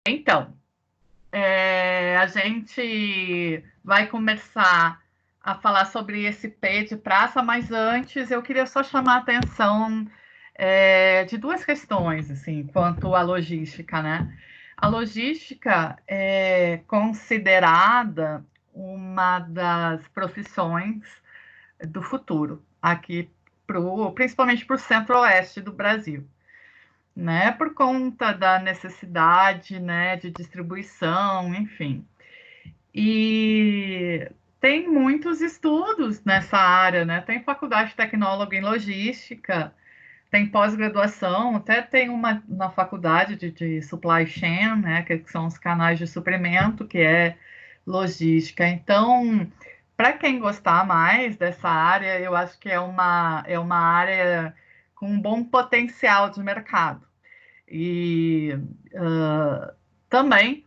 Então, a gente vai começar a falar sobre esse P de praça, mas antes eu queria só chamar a atenção de duas questões, assim, quanto à logística, né? A logística é considerada uma das profissões do futuro, aqui principalmente para o centro-oeste do Brasil, né? Por conta da necessidade, né, de distribuição, enfim. E tem muitos estudos nessa área, né? Tem faculdade de tecnólogo em logística, tem pós-graduação, até tem uma na faculdade de supply chain, né? Que são os canais de suprimento, que é logística. Então, para quem gostar mais dessa área, eu acho que é uma área com um bom potencial de mercado. E também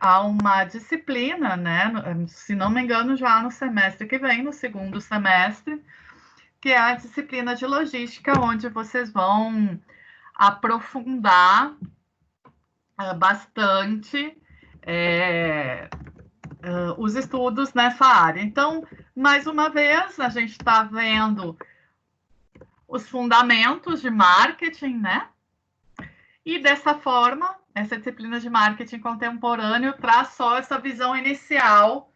há uma disciplina, né? Se não me engano, já no semestre que vem, no segundo semestre, que é a disciplina de logística, onde vocês vão aprofundar bastante os estudos nessa área. Então, mais uma vez, a gente está vendo os fundamentos de marketing, né? E dessa forma, essa disciplina de marketing contemporâneo traz só essa visão inicial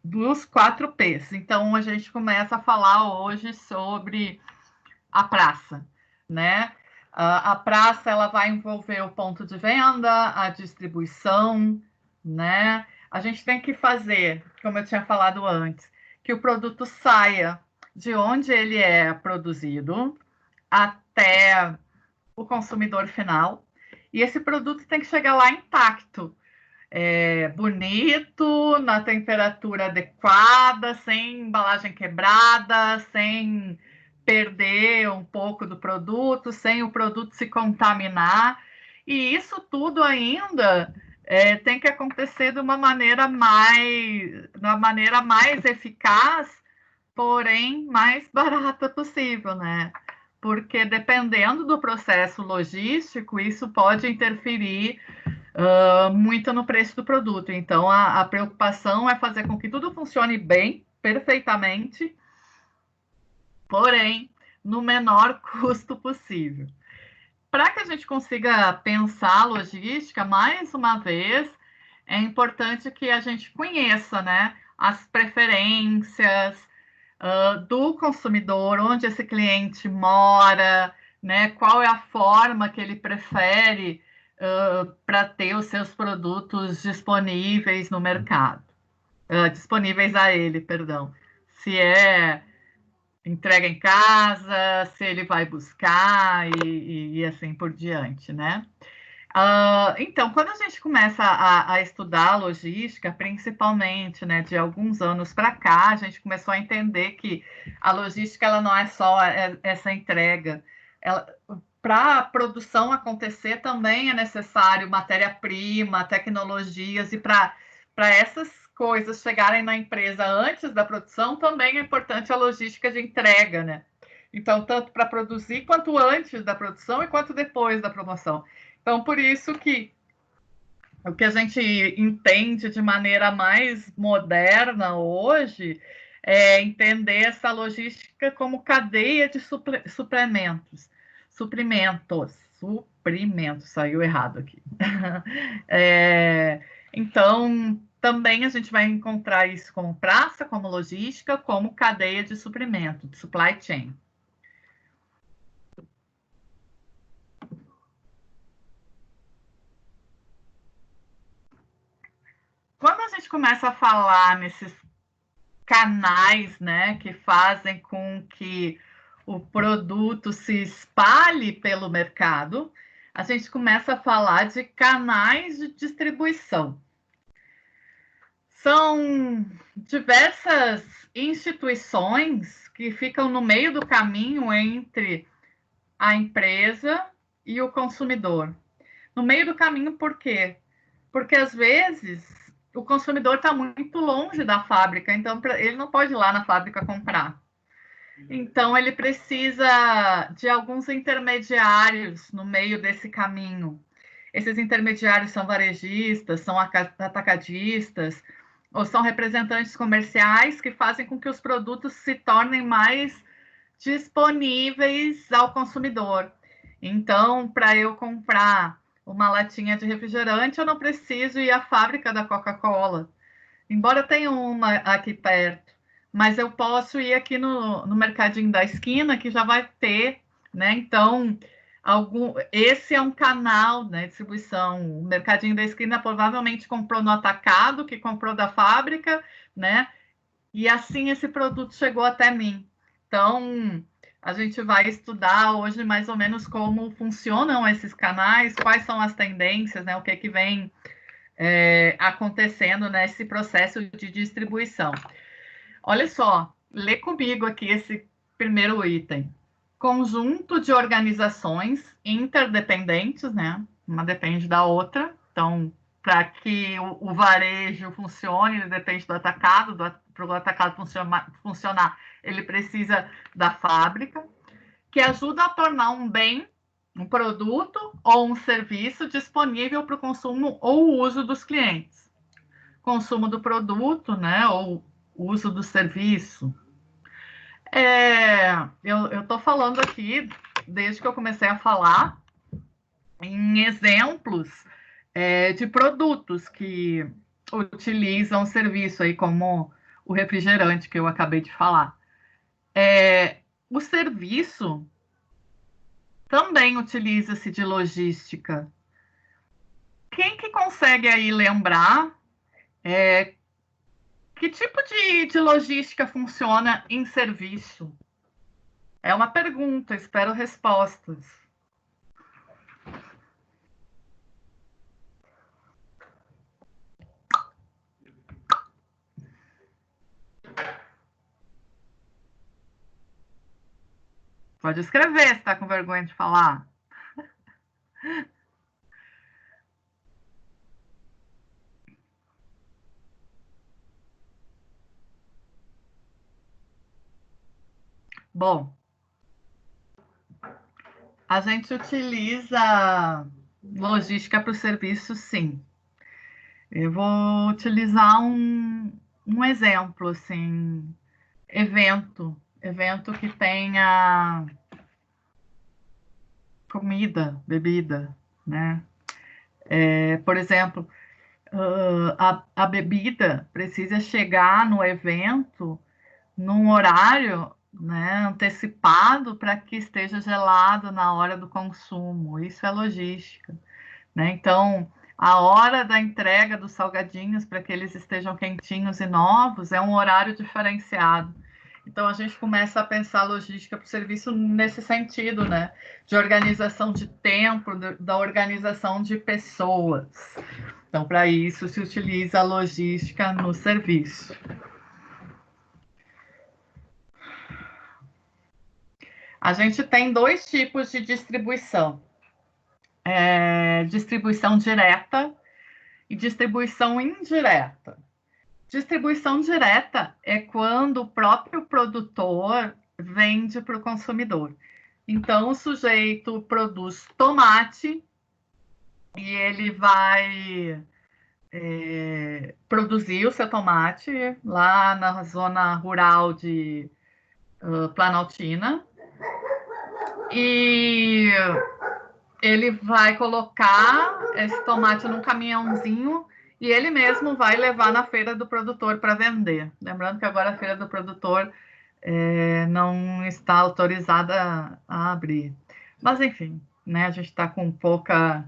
dos 4 P's. Então, a gente começa a falar hoje sobre a praça, né? A praça ela vai envolver o ponto de venda, a distribuição, né? A gente tem que fazer, como eu tinha falado antes, que o produto saia de onde ele é produzido até o consumidor final. E esse produto tem que chegar lá intacto, bonito, na temperatura adequada, sem embalagem quebrada, sem perder um pouco do produto, sem o produto se contaminar. E isso tudo ainda tem que acontecer de uma maneira mais eficaz, porém mais barata possível, né? Porque dependendo do processo logístico, isso pode interferir muito no preço do produto. Então, a preocupação é fazer com que tudo funcione bem, perfeitamente, porém, no menor custo possível. Para que a gente consiga pensar a logística, mais uma vez, é importante que a gente conheça, né, as preferências do consumidor, onde esse cliente mora, né, qual é a forma que ele prefere para ter os seus produtos disponíveis no mercado, disponíveis a ele, perdão. Se é entrega em casa, se ele vai buscar e assim por diante, né? Então, quando a gente começa a estudar logística, principalmente, né, de alguns anos para cá, a gente começou a entender que a logística ela não é só essa entrega. Para a produção acontecer também é necessário matéria-prima, tecnologias, e para essas coisas chegarem na empresa antes da produção, também é importante a logística de entrega, né? Então, tanto para produzir, quanto antes da produção e quanto depois da promoção. Então, por isso que o que a gente entende de maneira mais moderna hoje é entender essa logística como cadeia de suprimentos. Suprimentos, saiu errado aqui. Então, também a gente vai encontrar isso como praça, como logística, como cadeia de suprimento, de supply chain. Quando a gente começa a falar nesses canais, né, que fazem com que o produto se espalhe pelo mercado, a gente começa a falar de canais de distribuição. São diversas instituições que ficam no meio do caminho entre a empresa e o consumidor. No meio do caminho, por quê? Porque às vezes o consumidor está muito longe da fábrica, então ele não pode ir lá na fábrica comprar. Então ele precisa de alguns intermediários no meio desse caminho. esses intermediários são varejistas, são atacadistas, ou são representantes comerciais que fazem com que os produtos se tornem mais disponíveis ao consumidor. Então, para eu comprar uma latinha de refrigerante, eu não preciso ir à fábrica da Coca-Cola, embora tenha uma aqui perto, mas eu posso ir aqui no mercadinho da esquina, que já vai ter, né? Então, esse é um canal, né, de distribuição. O mercadinho da esquina provavelmente comprou no atacado, que comprou da fábrica, né? E assim esse produto chegou até mim. Então, a gente vai estudar hoje mais ou menos como funcionam esses canais, quais são as tendências, né? O que é que vem acontecendo nesse processo de distribuição. Olha só, lê comigo aqui esse primeiro item. Conjunto de organizações interdependentes, né? Uma depende da outra. Então, para que o varejo funcione, ele depende do atacado, para o atacado funcionar, ele precisa da fábrica, que ajuda a tornar um bem, um produto ou um serviço disponível para o consumo ou uso dos clientes. Consumo do produto, né? Ou uso do serviço. Eu estou falando aqui, desde que eu comecei a falar, em exemplos de produtos que utilizam o serviço, aí, como o refrigerante que eu acabei de falar. O serviço também utiliza-se de logística. Quem que consegue aí lembrar que tipo de logística funciona em serviço? É uma pergunta, espero respostas. Pode escrever se está com vergonha de falar. Bom, a gente utiliza logística para o serviço, sim. Eu vou utilizar um exemplo, assim, evento que tenha comida, bebida, né? Por exemplo, a bebida precisa chegar no evento num horário, né, antecipado para que esteja gelado na hora do consumo. Isso é logística, né? Então, a hora da entrega dos salgadinhos para que eles estejam quentinhos e novos é um horário diferenciado. Então, a gente começa a pensar a logística para o serviço nesse sentido, né? De organização de tempo, da organização de pessoas. Então, para isso, se utiliza a logística no serviço. A gente tem dois tipos de distribuição. Distribuição direta e distribuição indireta. Distribuição direta é quando o próprio produtor vende para o consumidor. Então, o sujeito produz tomate e ele vai produzir o seu tomate lá na zona rural de Planaltina. E ele vai colocar esse tomate num caminhãozinho e ele mesmo vai levar na feira do produtor para vender. Lembrando que agora a feira do produtor não está autorizada a abrir. Mas, enfim, né, a gente está com pouca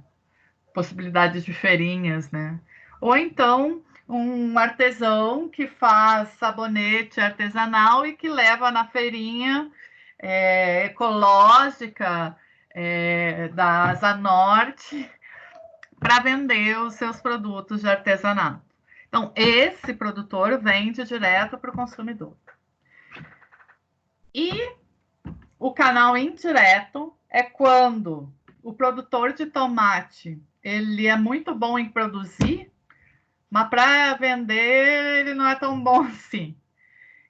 possibilidade de feirinhas, né? Ou então um artesão que faz sabonete artesanal e que leva na feirinha ecológica da Asa Norte para vender os seus produtos de artesanato. Então, esse produtor vende direto para o consumidor. E o canal indireto é quando o produtor de tomate ele é muito bom em produzir, mas para vender ele não é tão bom assim.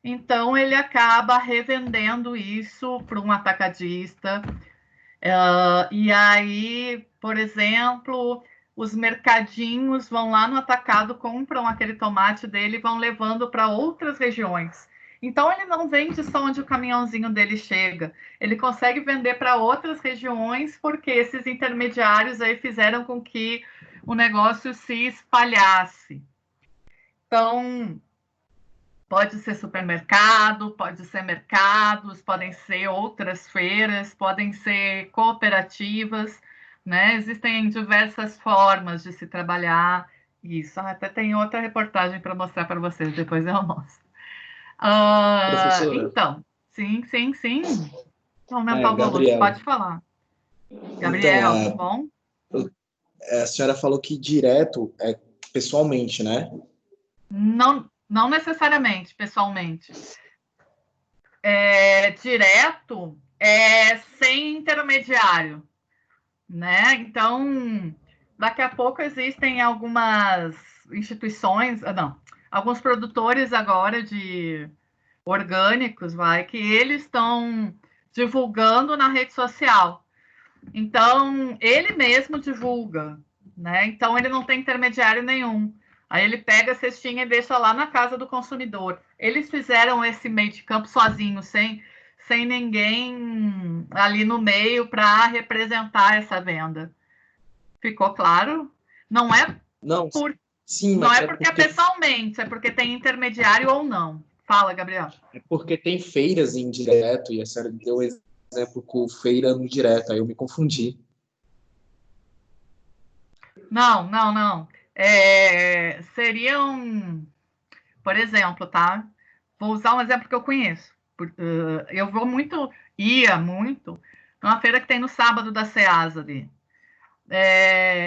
Então, ele acaba revendendo isso para um atacadista E aí, por exemplo, os mercadinhos vão lá no atacado, compram aquele tomate dele e vão levando para outras regiões. Então, ele não vende só onde o caminhãozinho dele chega, ele consegue vender para outras regiões, porque esses intermediários aí fizeram com que o negócio se espalhasse. Então, pode ser supermercado, pode ser mercados, podem ser outras feiras, podem ser cooperativas, né? Existem diversas formas de se trabalhar isso. Até tem outra reportagem para mostrar para vocês, depois eu mostro. Professora, Então, sim, sim, sim. Vou aumentar o volume, Gabriel. pode falar. Então, Gabriel, tudo bom? a senhora falou que direto é pessoalmente, né? Não, não necessariamente, pessoalmente. Direto é sem intermediário, né? Então, daqui a pouco existem algumas instituições, não, alguns produtores agora de orgânicos, vai, que eles estão divulgando na rede social. Então, ele mesmo divulga, né? Então, ele não tem intermediário nenhum. Aí ele pega a cestinha e deixa lá na casa do consumidor. Eles fizeram esse meio de campo sozinhos, sem ninguém ali no meio para representar essa venda. Ficou claro? Não é Não, por, sim, não mas é porque é pessoalmente, é porque tem intermediário ou não. Fala, Gabriel. é porque tem feiras em direto e a senhora deu um exemplo com feira no direto, aí eu me confundi. Não, não, não. Seriam, por exemplo, tá? Vou usar um exemplo que eu conheço. Eu ia muito, numa feira que tem no sábado da Ceasa ali.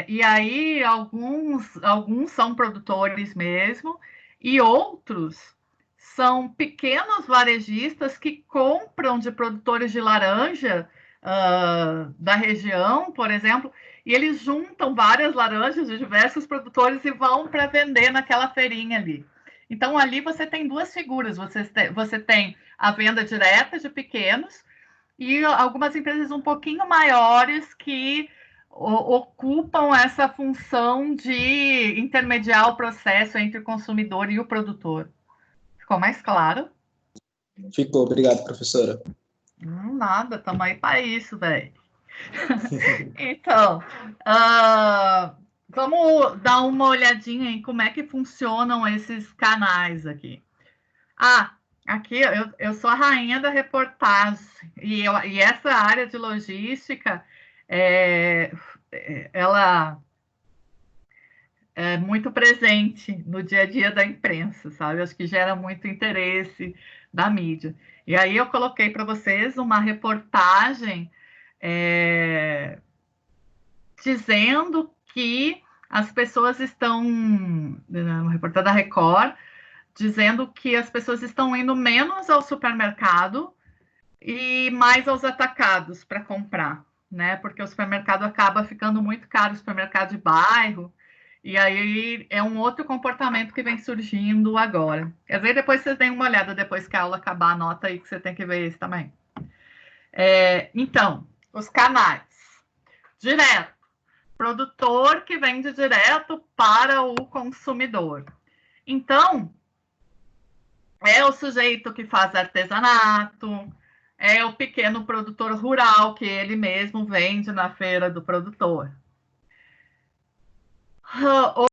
E aí, alguns são produtores mesmo, e outros são pequenos varejistas que compram de produtores de laranja da região, por exemplo, e eles juntam várias laranjas de diversos produtores e vão para vender naquela feirinha ali. Então, ali você tem duas figuras: você tem a venda direta de pequenos e algumas empresas um pouquinho maiores que ocupam essa função de intermediar o processo entre o consumidor e o produtor. Ficou mais claro? Ficou, obrigado, professora. Nada, estamos aí para isso, velho. Então, uh, vamos dar uma olhadinha em como é que funcionam esses canais aqui. Aqui eu sou a rainha da reportagem e essa área de logística, é, ela é muito presente no dia a dia da imprensa, sabe? Acho que gera muito interesse da mídia. E aí eu coloquei para vocês uma reportagem é, dizendo que as pessoas estão, uma reportagem da Record, dizendo que as pessoas estão indo menos ao supermercado e mais aos atacados para comprar, né? Porque o supermercado acaba ficando muito caro, o supermercado de bairro, e aí é um outro comportamento que vem surgindo agora. Quer dizer, depois vocês deem uma olhada, depois que a aula acabar, anota aí que você tem que ver isso também. Então, os canais. Direto. Produtor que vende direto para o consumidor. Então, é o sujeito que faz artesanato, é o pequeno produtor rural que ele mesmo vende na feira do produtor. Ou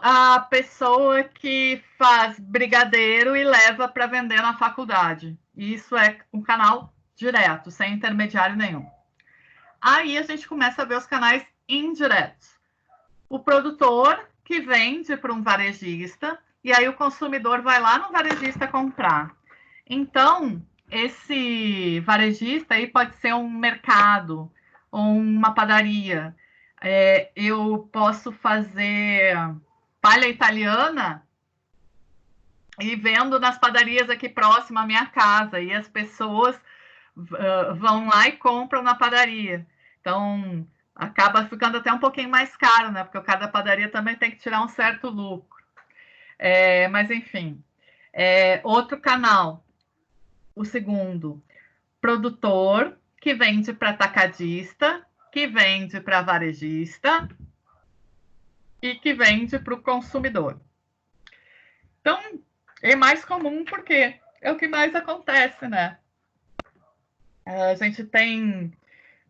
a pessoa que faz brigadeiro e leva para vender na faculdade. Isso é um canal direto, sem intermediário nenhum. Aí a gente começa a ver os canais indiretos. O produtor que vende para um varejista e aí o consumidor vai lá no varejista comprar. Então, esse varejista aí pode ser um mercado ou uma padaria. Eu posso fazer palha italiana e vendo nas padarias aqui próximo à minha casa. E as pessoas vão lá e compram na padaria. Então, acaba ficando até um pouquinho mais caro, né? Porque cada padaria também tem que tirar um certo lucro. Mas, enfim. Outro canal, o segundo, produtor que vende para atacadista, que vende para varejista e que vende para o consumidor. Então, é mais comum porque é o que mais acontece, né? A gente tem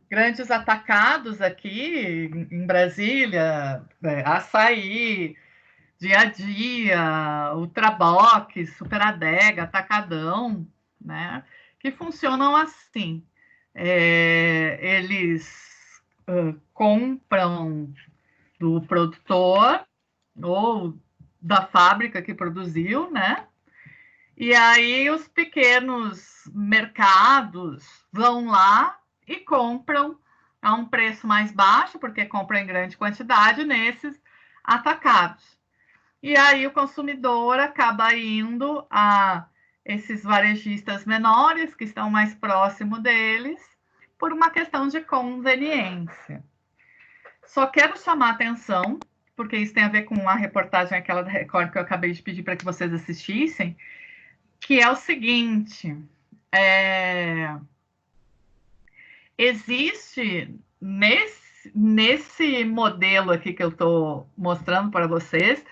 grandes atacados aqui em Brasília, Açaí, Dia a Dia, Ultrabox, Superadega, Atacadão, né? Que funcionam assim. Eles compram do produtor ou da fábrica que produziu, né? E aí os pequenos mercados vão lá e compram a um preço mais baixo, porque compram em grande quantidade nesses atacados. E aí o consumidor acaba indo a esses varejistas menores, que estão mais próximo deles, por uma questão de conveniência. Só quero chamar a atenção, porque isso tem a ver com a reportagem aquela da Record que eu acabei de pedir para que vocês assistissem, que é o seguinte, existe nesse modelo aqui que eu estou mostrando para vocês,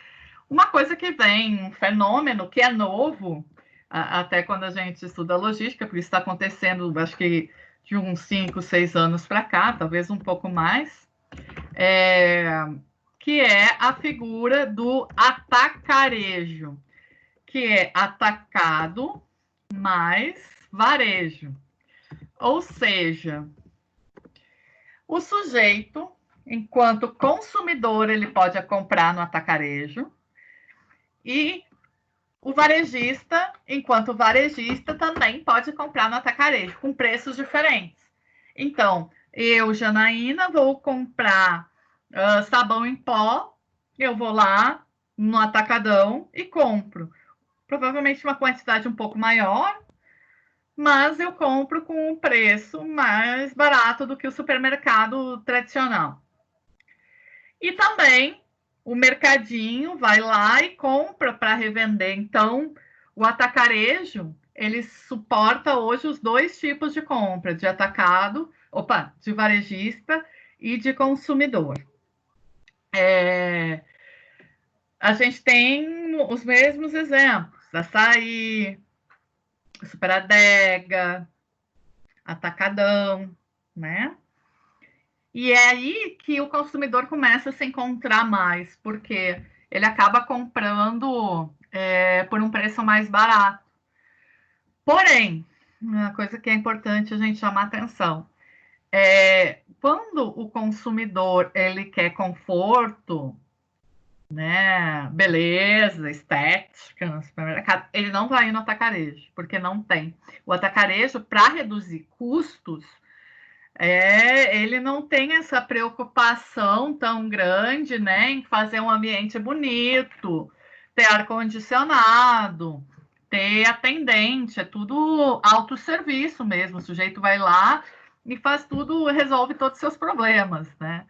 uma coisa que vem, um fenômeno que é novo, até quando a gente estuda logística, porque isso está acontecendo, acho que de uns 5, 6 anos para cá, talvez um pouco mais, que é a figura do atacarejo, que é atacado mais varejo. Ou seja, o sujeito, enquanto consumidor, ele pode comprar no atacarejo, e o varejista, enquanto varejista, também pode comprar no atacarejo, com preços diferentes. Então, eu, Janaína, vou comprar sabão em pó, eu vou lá no atacadão e compro. Provavelmente uma quantidade um pouco maior, mas eu compro com um preço mais barato do que o supermercado tradicional. E também o mercadinho vai lá e compra para revender. Então, o atacarejo, ele suporta hoje os dois tipos de compra, de atacado, de varejista e de consumidor. A gente tem os mesmos exemplos, Açaí, Superadega, Atacadão, né? E é aí que o consumidor começa a se encontrar mais, porque ele acaba comprando por um preço mais barato. Porém, uma coisa que é importante a gente chamar atenção quando o consumidor ele quer conforto, né, beleza, estética no supermercado, ele não vai no atacarejo, porque não tem. O atacarejo, para reduzir custos, ele não tem essa preocupação tão grande, né, em fazer um ambiente bonito, ter ar-condicionado, ter atendente, é tudo autosserviço mesmo. O sujeito vai lá e faz tudo, resolve todos os seus problemas, né?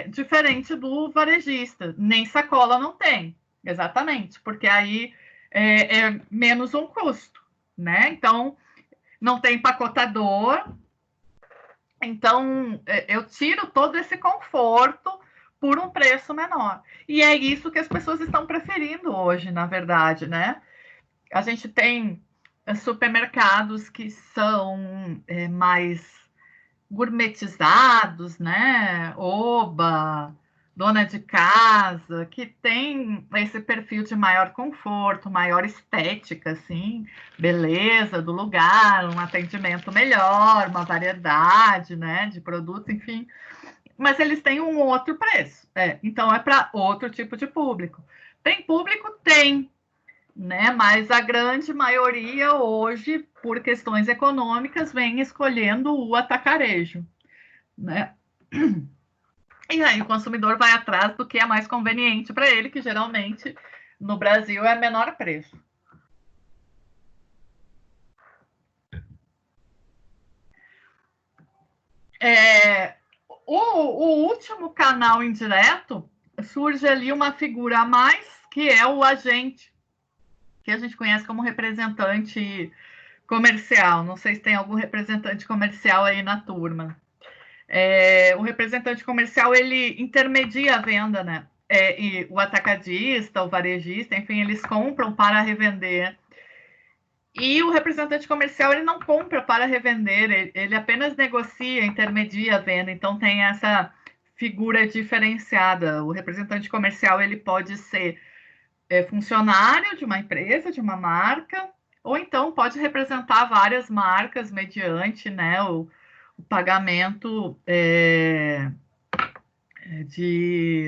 Diferente do varejista, nem sacola não tem, exatamente, porque aí é menos um custo, né? Então, não tem empacotador. Então, eu tiro todo esse conforto por um preço menor. E é isso que as pessoas estão preferindo hoje, na verdade, né? A gente tem supermercados que são mais gourmetizados, né? Oba, dona de casa, que tem esse perfil de maior conforto, maior estética, assim, beleza do lugar, um atendimento melhor, uma variedade, né, de produtos, enfim. Mas eles têm um outro preço. Então é para outro tipo de público. Tem público? Tem, né? Mas a grande maioria hoje, por questões econômicas, vem escolhendo o atacarejo, né? E aí o consumidor vai atrás do que é mais conveniente para ele, que geralmente no Brasil é menor preço. O último canal indireto, surge ali uma figura a mais, que é o agente, que a gente conhece como representante comercial. Não sei se tem algum representante comercial aí na turma. O representante comercial, ele intermedia a venda, né? E o atacadista, o varejista, enfim, eles compram para revender. E o representante comercial, ele não compra para revender, ele apenas negocia, intermedia a venda. Então, tem essa figura diferenciada. O representante comercial, ele pode ser funcionário de uma empresa, de uma marca, ou então pode representar várias marcas mediante, né, o pagamento de...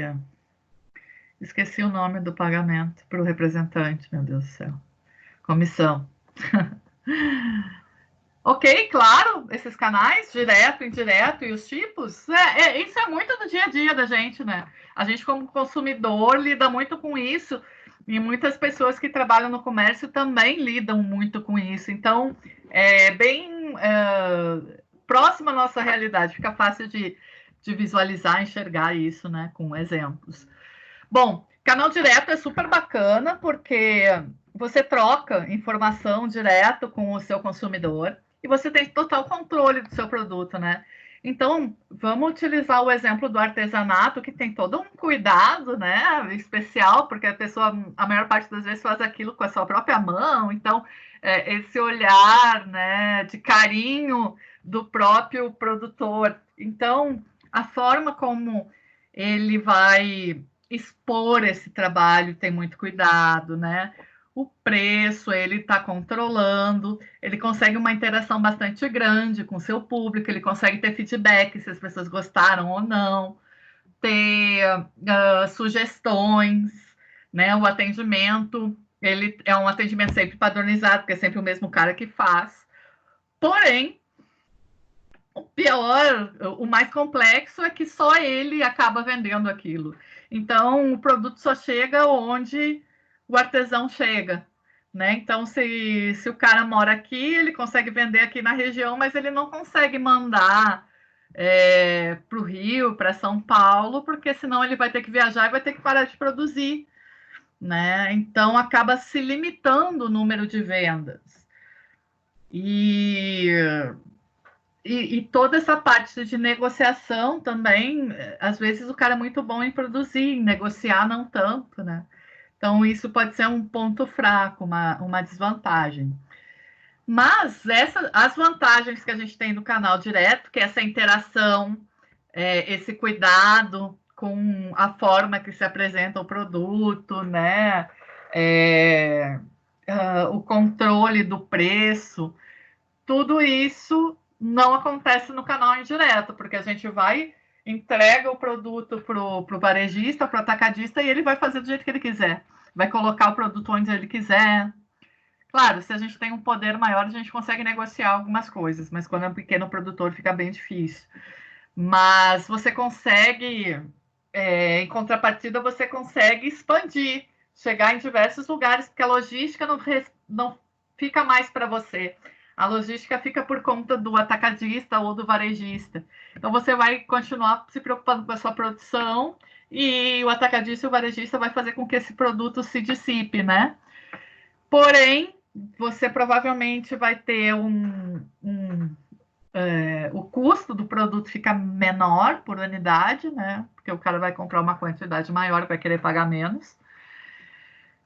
Esqueci o nome do pagamento para o representante, meu Deus do céu. Comissão. Ok, claro, esses canais, direto, indireto e os tipos, isso é muito do dia a dia da gente, né? A gente, como consumidor, lida muito com isso, e muitas pessoas que trabalham no comércio também lidam muito com isso. Então, é bem próximo à nossa realidade, fica fácil de visualizar, enxergar isso, né, com exemplos. Bom, canal direto é super bacana, porque você troca informação direto com o seu consumidor e você tem total controle do seu produto, né? Então, vamos utilizar o exemplo do artesanato, que tem todo um cuidado, né, especial, porque a pessoa, a maior parte das vezes, faz aquilo com a sua própria mão. Então, esse olhar, né, de carinho do próprio produtor. Então, a forma como ele vai expor esse trabalho tem muito cuidado, né? O preço ele está controlando, ele consegue uma interação bastante grande com o seu público, ele consegue ter feedback se as pessoas gostaram ou não, ter sugestões, né? O atendimento, ele é um atendimento sempre padronizado, porque é sempre o mesmo cara que faz. Porém, o pior, o mais complexo é que só ele acaba vendendo aquilo. Então, o produto só chega onde o artesão chega, né? Então, se o cara mora aqui, ele consegue vender aqui na região, mas ele não consegue mandar para o Rio, para São Paulo, porque senão ele vai ter que viajar e vai ter que parar de produzir, né? Então, acaba se limitando o número de vendas. E toda essa parte de negociação também, às vezes o cara é muito bom em produzir, em negociar não tanto, né? Então, isso pode ser um ponto fraco, uma desvantagem. Mas as vantagens que a gente tem no canal direto, que é essa interação, esse cuidado com a forma que se apresenta o produto, né? O controle do preço, tudo isso não acontece no canal indireto, porque a gente entrega o produto para o varejista, para o atacadista, e ele vai fazer do jeito que ele quiser. Vai colocar o produto onde ele quiser. Claro, se a gente tem um poder maior, a gente consegue negociar algumas coisas, mas quando é um pequeno produtor fica bem difícil. Mas você consegue, em contrapartida, você consegue expandir, chegar em diversos lugares, porque a logística não fica mais para você. A logística fica por conta do atacadista ou do varejista. Então, você vai continuar se preocupando com a sua produção e o atacadista e o varejista vai fazer com que esse produto se dissipe, né? Porém, você provavelmente vai ter o custo do produto fica menor por unidade, né? Porque o cara vai comprar uma quantidade maior, vai querer pagar menos.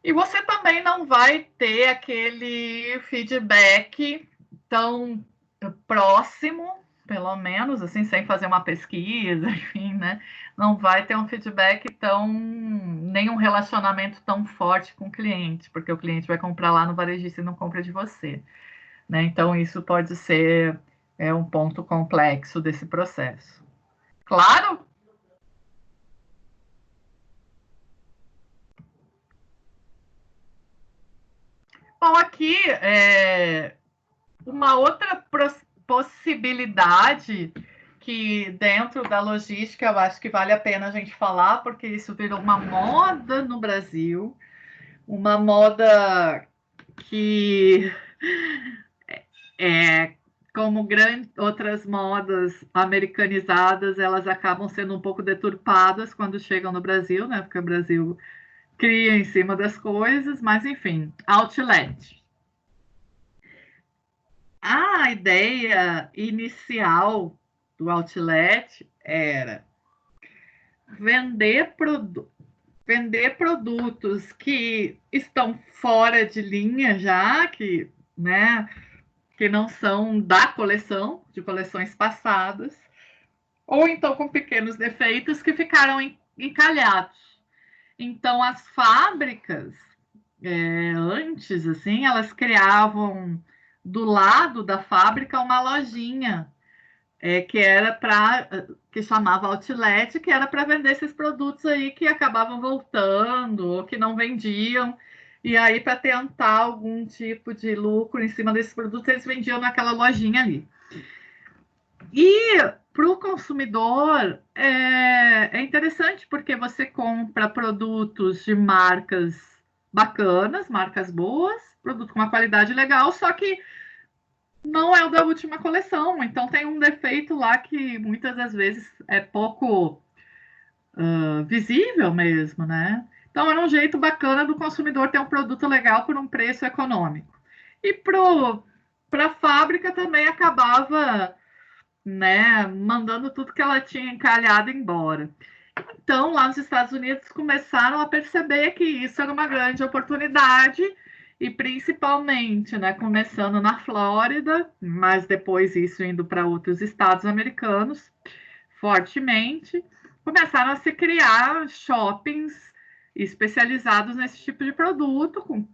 E você também não vai ter aquele feedback tão próximo, pelo menos, assim, sem fazer uma pesquisa, enfim, né? Não vai ter um feedback nem um relacionamento tão forte com o cliente, porque o cliente vai comprar lá no varejista e não compra de você, né? Então, isso pode ser um ponto complexo desse processo. Claro? Bom, aqui uma outra possibilidade que dentro da logística eu acho que vale a pena a gente falar, porque isso virou uma moda no Brasil, uma moda que como outras modas americanizadas, elas acabam sendo um pouco deturpadas quando chegam no Brasil, né? Porque o Brasil cria em cima das coisas, mas enfim, outlet. a ideia inicial do outlet era vender produtos que estão fora de linha já, né, que não são da coleção, de coleções passadas, ou então com pequenos defeitos que ficaram encalhados. Então, as fábricas, antes, assim, elas criavam do lado da fábrica uma lojinha que era que chamava outlet, que era para vender esses produtos aí que acabavam voltando ou que não vendiam. E aí, para tentar algum tipo de lucro em cima desses produtos, eles vendiam naquela lojinha ali. E para o consumidor é interessante porque você compra produtos de marcas bacanas, marcas boas, produto com uma qualidade legal, só que não é o da última coleção. Então tem um defeito lá que muitas das vezes é pouco visível mesmo, né? Então era um jeito bacana do consumidor ter um produto legal por um preço econômico. E para a fábrica também acabava, né, mandando tudo que ela tinha encalhado embora. Então, lá nos Estados Unidos, começaram a perceber que isso era uma grande oportunidade, e principalmente, né, começando na Flórida, mas depois isso indo para outros estados americanos, fortemente, começaram a se criar shoppings especializados nesse tipo de produto, com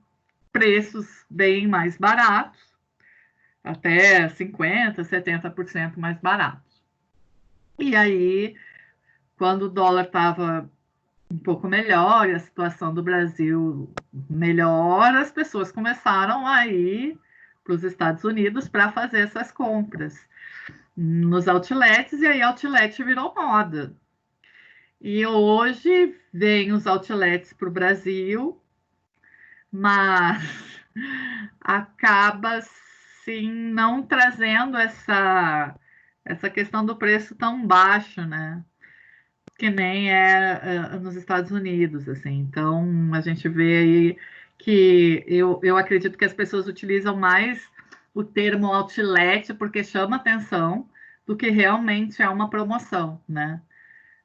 preços bem mais baratos, até 50%, 70% mais baratos. E aí, quando o dólar estava um pouco melhor e a situação do Brasil melhor, as pessoas começaram a ir para os Estados Unidos para fazer essas compras nos outlets, e aí outlet virou moda. E hoje vem os outlets para o Brasil, mas acaba sim não trazendo essa questão do preço tão baixo, né? Que nem nos Estados Unidos, assim. Então, a gente vê aí que eu acredito que as pessoas utilizam mais o termo outlet porque chama atenção do que realmente é uma promoção, né?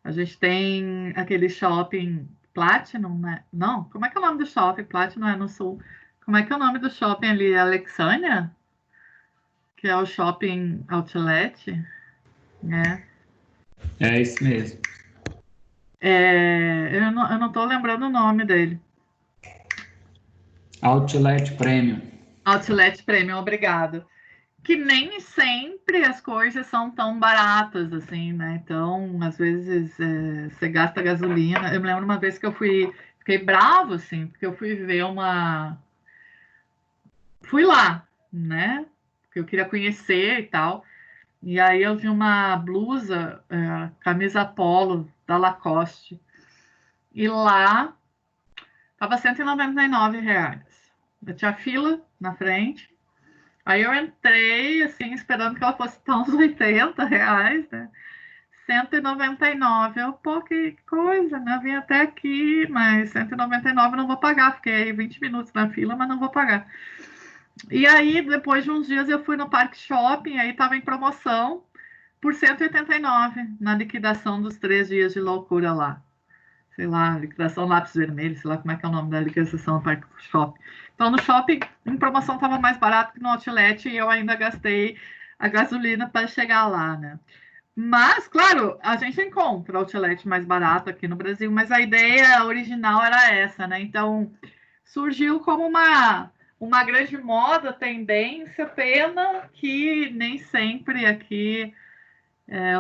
A gente tem aquele shopping Platinum, né? Não, como é que é o nome do shopping? Platinum é no sul. Como é que é o nome do shopping ali? Alexandria? Que é o shopping outlet, né? É isso mesmo. Eu não tô lembrando o nome dele. Outlet Premium. Outlet Premium, obrigado. Que nem sempre as coisas são tão baratas assim, né? Então, às vezes, você gasta gasolina. Eu me lembro uma vez que fiquei bravo, assim, porque eu fui ver uma. Fui lá, né? Porque eu queria conhecer e tal. E aí eu vi uma blusa, camisa polo da Lacoste. E lá tava R$ 199. Eu tinha fila na frente. Aí eu entrei, assim, esperando que ela fosse estar uns R$ 80, né? 199. Pô, que coisa, né? Eu vim até aqui, mas 199 eu não vou pagar. Fiquei 20 minutos na fila, mas não vou pagar. E aí, depois de uns dias, eu fui no Parque Shopping, aí estava em promoção por 189 na liquidação dos 3 dias de loucura lá. Sei lá, liquidação lápis vermelho, sei lá como é que é o nome da liquidação no Parque Shopping. Então, no shopping, em promoção estava mais barato que no outlet e eu ainda gastei a gasolina para chegar lá, né? Mas, claro, a gente encontra outlet mais barato aqui no Brasil, mas a ideia original era essa, né? Então, surgiu como uma grande moda, tendência, pena que nem sempre aqui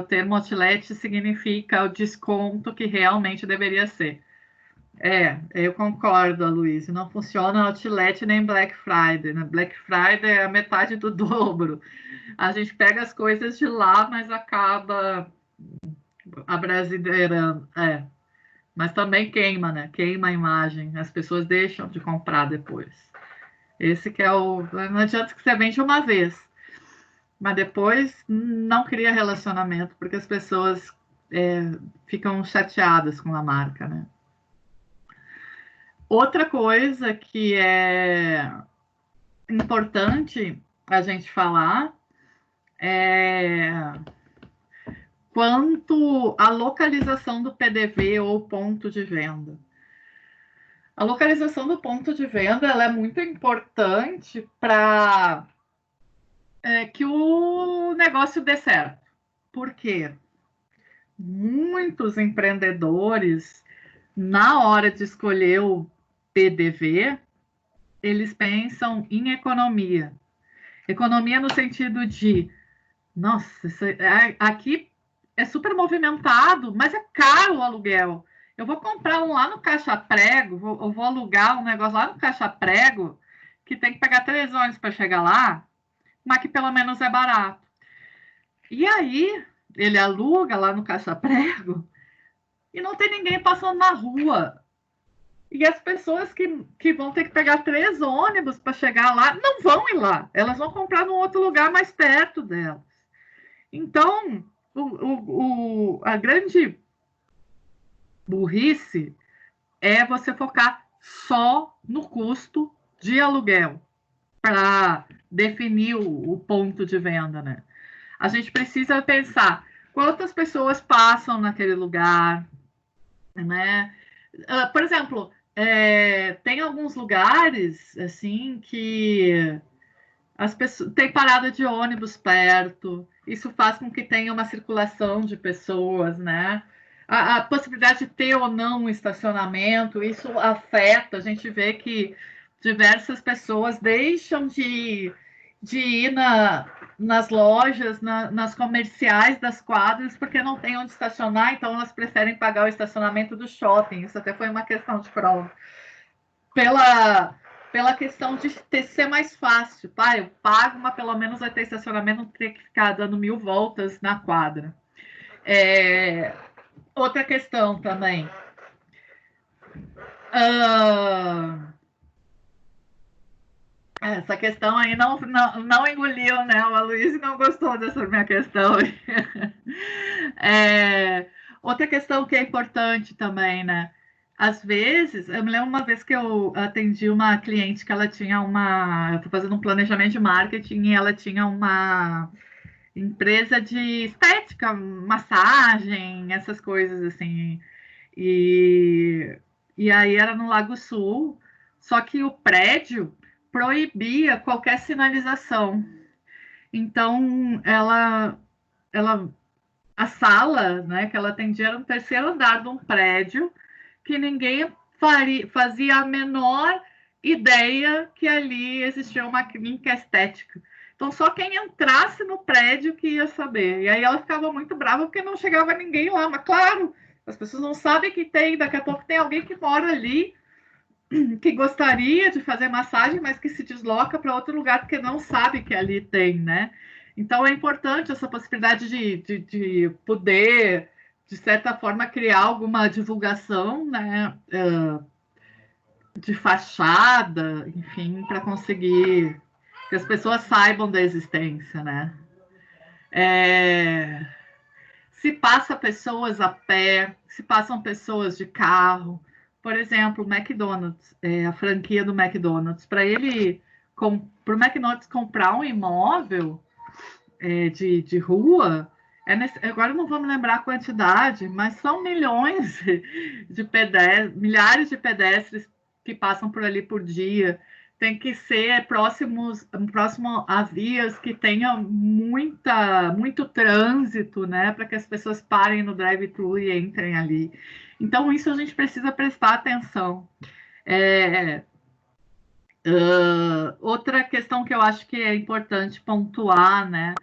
o termo outlet significa o desconto que realmente deveria ser. Eu concordo, Luiz. Não funciona outlet nem Black Friday, né? Black Friday é a metade do dobro. A gente pega as coisas de lá, mas acaba a brasileira. Mas também queima, né? Queima a imagem. As pessoas deixam de comprar depois. Esse que é o. Não adianta que você vende uma vez, mas depois não cria relacionamento, porque as pessoas ficam chateadas com a marca, né? Outra coisa que é importante a gente falar é quanto à localização do PDV ou ponto de venda. A localização do ponto de venda ela é muito importante para que o negócio dê certo. Por quê? Muitos empreendedores, na hora de escolher o PDV, eles pensam em economia. Economia no sentido de, nossa, aqui é super movimentado, mas é caro o aluguel. Eu vou comprar um lá no Caixa Prego, eu vou alugar um negócio lá no Caixa Prego, que tem que pegar 3 ônibus para chegar lá, mas que pelo menos é barato. E aí, ele aluga lá no Caixa Prego e não tem ninguém passando na rua. E as pessoas que vão ter que pegar 3 ônibus para chegar lá, não vão ir lá. Elas vão comprar num outro lugar mais perto delas. Então, a grande burrice é você focar só no custo de aluguel para definir o ponto de venda, né? A gente precisa pensar quantas pessoas passam naquele lugar, né? Por exemplo, tem alguns lugares assim que as pessoas tem parada de ônibus perto, isso faz com que tenha uma circulação de pessoas, né? A possibilidade de ter ou não um estacionamento, isso afeta. A gente vê que diversas pessoas deixam de ir nas lojas, nas comerciais das quadras, porque não tem onde estacionar, então elas preferem pagar o estacionamento do shopping. Isso até foi uma questão de prova. Pela questão de ser mais fácil. Eu pago, mas pelo menos vai ter estacionamento, não ter que ficar dando 1000 voltas na quadra. Outra questão também. Essa questão aí não engoliu, né? O Aloysio não gostou dessa minha questão. Outra questão que é importante também, né? Às vezes, eu me lembro uma vez que eu atendi uma cliente que ela tinha eu fui fazendo um planejamento de marketing e ela tinha uma empresa de estética, massagem, essas coisas assim. E aí era no Lago Sul, só que o prédio proibia qualquer sinalização. Então, a sala, né, que ela atendia era no 3º andar de um prédio que ninguém fazia a menor ideia que ali existia uma clínica estética. Então, só quem entrasse no prédio que ia saber. E aí ela ficava muito brava porque não chegava ninguém lá. Mas, claro, as pessoas não sabem que tem. Daqui a pouco tem alguém que mora ali, que gostaria de fazer massagem, mas que se desloca para outro lugar porque não sabe que ali tem, né? Então, é importante essa possibilidade de poder, de certa forma, criar alguma divulgação, né? De fachada, enfim, para conseguir que as pessoas saibam da existência, né? Se passa pessoas a pé, se passam pessoas de carro. Por exemplo, o McDonald's, a franquia do McDonald's, para o McDonald's comprar um imóvel de rua, agora não vou me lembrar a quantidade, mas são milhões de pedestres, milhares de pedestres que passam por ali por dia. Tem que ser próximo a vias que tenham muito trânsito, né, para que as pessoas parem no drive-thru e entrem ali. Então, isso a gente precisa prestar atenção. Outra questão que eu acho que é importante pontuar, né,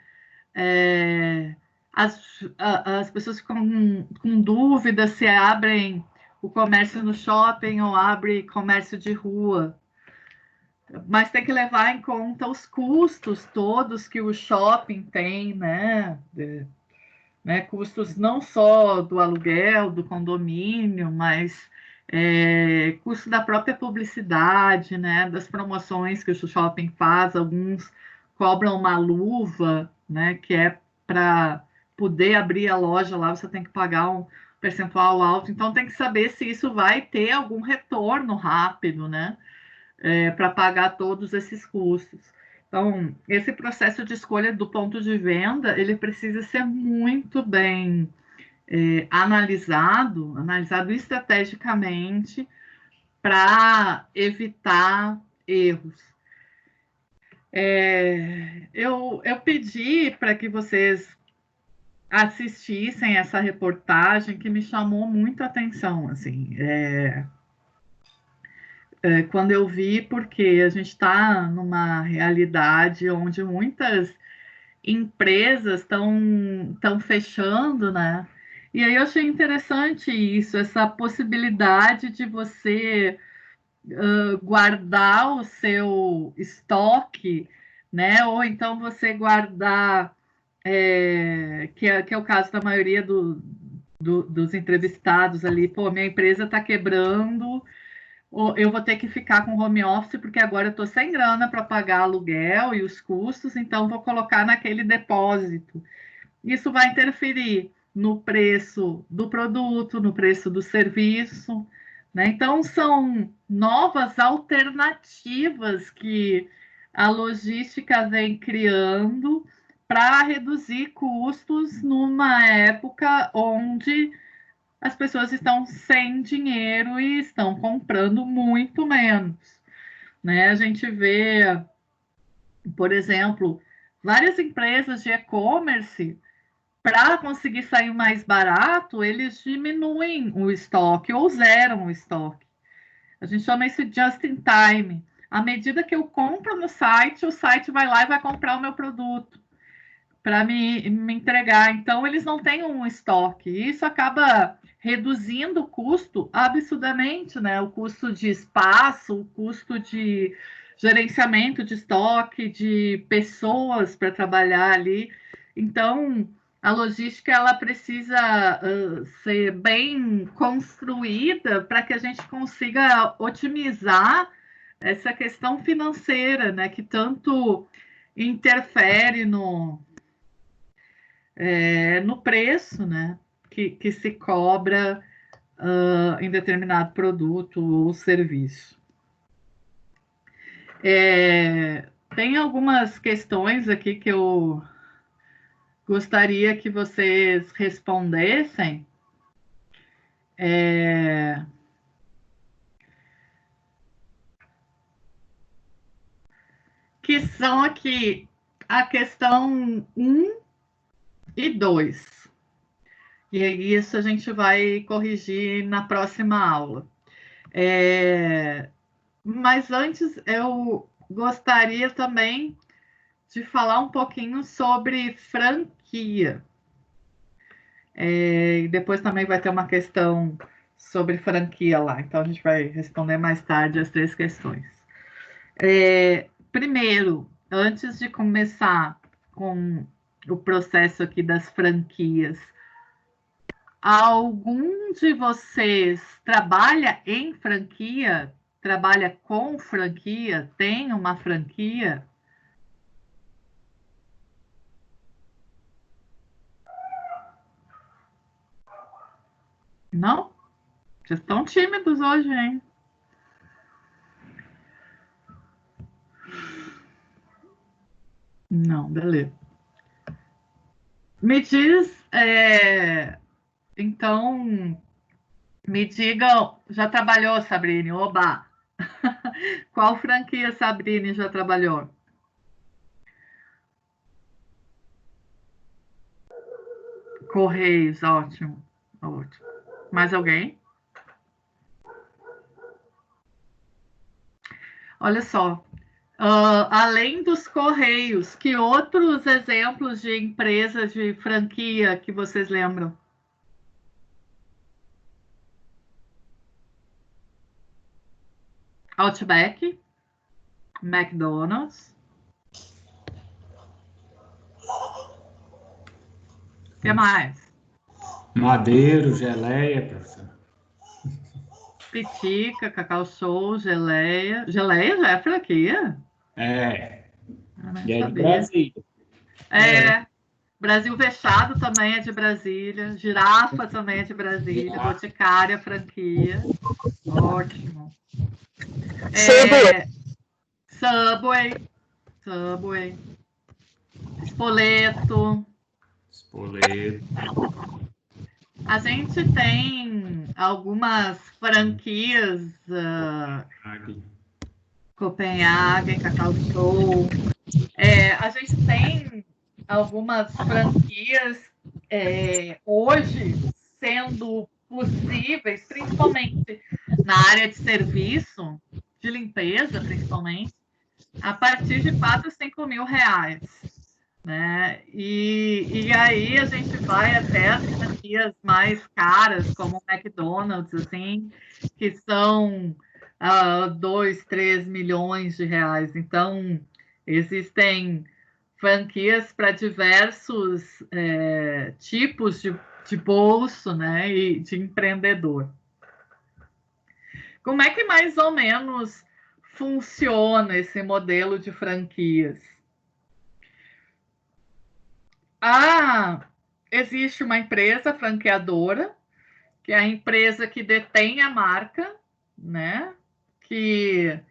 as pessoas ficam com dúvida se abrem o comércio no shopping ou abre comércio de rua. Mas tem que levar em conta os custos todos que o shopping tem, né? Custos não só do aluguel, do condomínio, mas custo da própria publicidade, né? Das promoções que o shopping faz. Alguns cobram uma luva, né? Que é para poder abrir a loja lá, você tem que pagar um percentual alto. Então, tem que saber se isso vai ter algum retorno rápido, né? Para pagar todos esses custos. Então, esse processo de escolha do ponto de venda, ele precisa ser muito bem analisado estrategicamente para evitar erros. Eu pedi para que vocês assistissem essa reportagem que me chamou muito a atenção, assim, quando eu vi, porque a gente está numa realidade onde muitas empresas estão fechando, né? E aí eu achei interessante isso, essa possibilidade de você guardar o seu estoque, né? Ou então você guardar, que é o caso da maioria dos entrevistados ali, pô, minha empresa está quebrando, ou eu vou ter que ficar com home office porque agora eu estou sem grana para pagar aluguel e os custos, então vou colocar naquele depósito. Isso vai interferir no preço do produto, no preço do serviço, né? Então, são novas alternativas que a logística vem criando para reduzir custos numa época onde as pessoas estão sem dinheiro e estão comprando muito menos, né? A gente vê, por exemplo, várias empresas de e-commerce, para conseguir sair mais barato, eles diminuem o estoque ou zeram o estoque. A gente chama isso de just in time. À medida que eu compro no site, o site vai lá e vai comprar o meu produto para me entregar. Então, eles não têm um estoque. Isso acaba reduzindo o custo absurdamente, né? O custo de espaço, o custo de gerenciamento de estoque, de pessoas para trabalhar ali. Então, a logística ela precisa ser bem construída para que a gente consiga otimizar essa questão financeira, né? Que tanto interfere no preço, né, que se cobra em determinado produto ou serviço. Tem algumas questões aqui que eu gostaria que vocês respondessem. Que são aqui a questão 1 e 2. E isso a gente vai corrigir na próxima aula. Mas antes, eu gostaria também de falar um pouquinho sobre franquia. E depois também vai ter uma questão sobre franquia lá. Então, a gente vai responder mais tarde as 3 questões. Primeiro, antes de começar com o processo aqui das franquias, algum de vocês trabalha em franquia? Trabalha com franquia? Tem uma franquia? Não? Vocês estão tímidos hoje, hein? Não, beleza. Me diz, então, me digam, já trabalhou, Sabrine? Oba! Qual franquia Sabrine já trabalhou? Correios, ótimo. Ótimo. Mais alguém? Olha só, além dos Correios, que outros exemplos de empresas de franquia que vocês lembram? Outback, McDonald's. O que mais? Madeiro, geleia, professor. Pitica, Cacau Show, Geleia. Geleia já é franquia? E é de Brasília. Brasil Fechado também é de Brasília. Girafa também é de Brasília. Boticária, franquia. Ótimo. Subway. Subway, Spoleto. A gente tem algumas franquias, Copenhagen, Cacau Show. A gente tem algumas franquias hoje sendo possíveis, principalmente na área de serviço, de limpeza, principalmente, a partir de 4 a 5 mil reais. Né? E aí a gente vai até as franquias mais caras, como o McDonald's, assim, que são 2, 3 milhões de reais. Então, existem franquias para diversos tipos de bolso, né, e de empreendedor. Como é que mais ou menos funciona esse modelo de franquias? Existe uma empresa franqueadora, que é a empresa que detém a marca, né? Que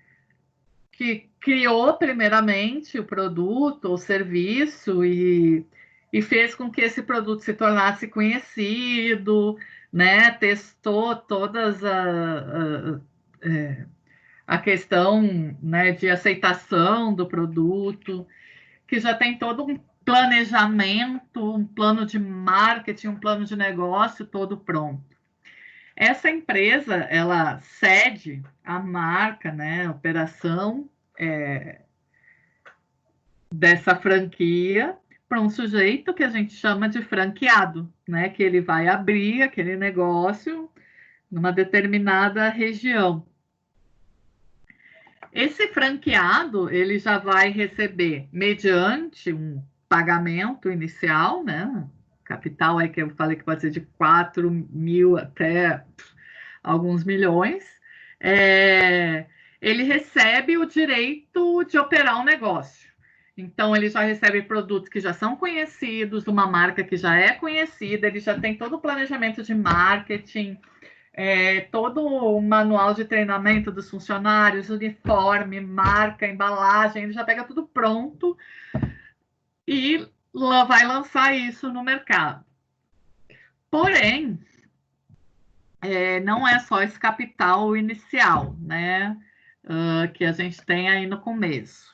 criou primeiramente o produto ou serviço e fez com que esse produto se tornasse conhecido, né? Testou todas a questão, né, de aceitação do produto, que já tem todo um planejamento, um plano de marketing, um plano de negócio todo pronto. Essa empresa, ela cede a marca, né, a operação dessa franquia para um sujeito que a gente chama de franqueado, né, que ele vai abrir aquele negócio numa determinada região. Esse franqueado, ele já vai receber, mediante um pagamento inicial, né? Capital é que eu falei que pode ser de 4 mil até alguns milhões. Ele recebe o direito de operar um negócio. Então, ele já recebe produtos que já são conhecidos, uma marca que já é conhecida, ele já tem todo o planejamento de marketing, todo o manual de treinamento dos funcionários, uniforme, marca, embalagem, ele já pega tudo pronto e vai lançar isso no mercado. Porém, não é só esse capital inicial, né, que a gente tem aí no começo.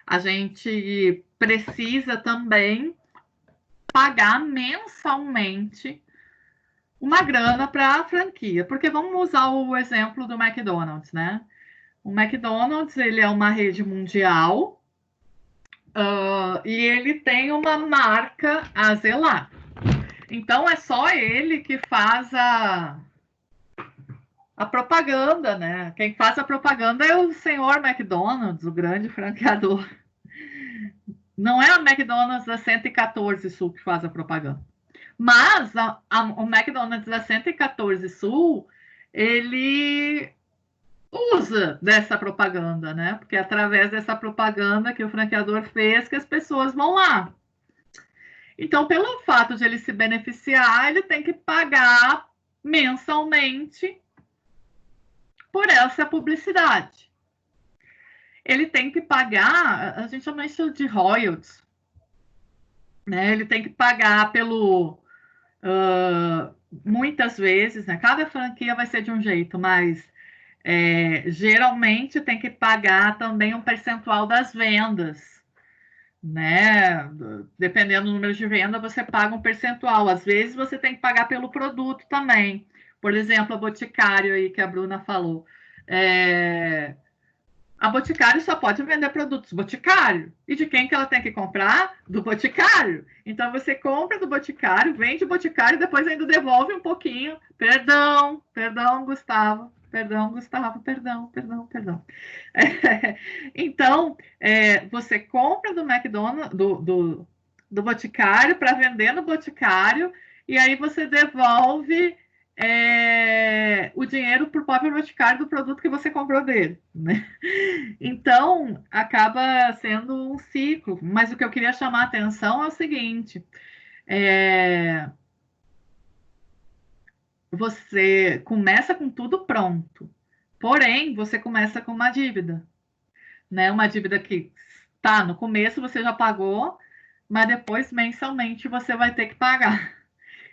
A gente precisa também pagar mensalmente uma grana para a franquia, porque vamos usar o exemplo do McDonald's, né? O McDonald's, ele é uma rede mundial e ele tem uma marca a zelar. Então, é só ele que faz a propaganda, né? Quem faz a propaganda é o senhor McDonald's, o grande franqueador. Não é a McDonald's da 114 Sul que faz a propaganda. Mas o McDonald's da 114 Sul, ele usa dessa propaganda, né? Porque é através dessa propaganda que o franqueador fez que as pessoas vão lá. Então, pelo fato de ele se beneficiar, ele tem que pagar mensalmente por essa publicidade. Ele tem que pagar, a gente chama isso de royalties, né? Ele tem que pagar pelo... muitas vezes, né? Cada franquia vai ser de um jeito, mas geralmente tem que pagar também um percentual das vendas, né? Dependendo do número de venda, você paga um percentual. Às vezes você tem que pagar pelo produto também. Por exemplo, a Boticário aí que a Bruna falou. A Boticário só pode vender produtos Boticário. E de quem que ela tem que comprar? Do Boticário. Então você compra do Boticário, vende o Boticário e depois ainda devolve um pouquinho. Perdão, Gustavo. Perdão. Então, você compra do McDonald's, do Boticário para vender no Boticário e aí você devolve o dinheiro para o próprio Boticário do produto que você comprou dele, né? Então, acaba sendo um ciclo. Mas o que eu queria chamar a atenção é o seguinte: você começa com tudo pronto, porém, você começa com uma dívida, né? Uma dívida que Tá, no começo você já pagou, mas depois mensalmente você vai ter que pagar.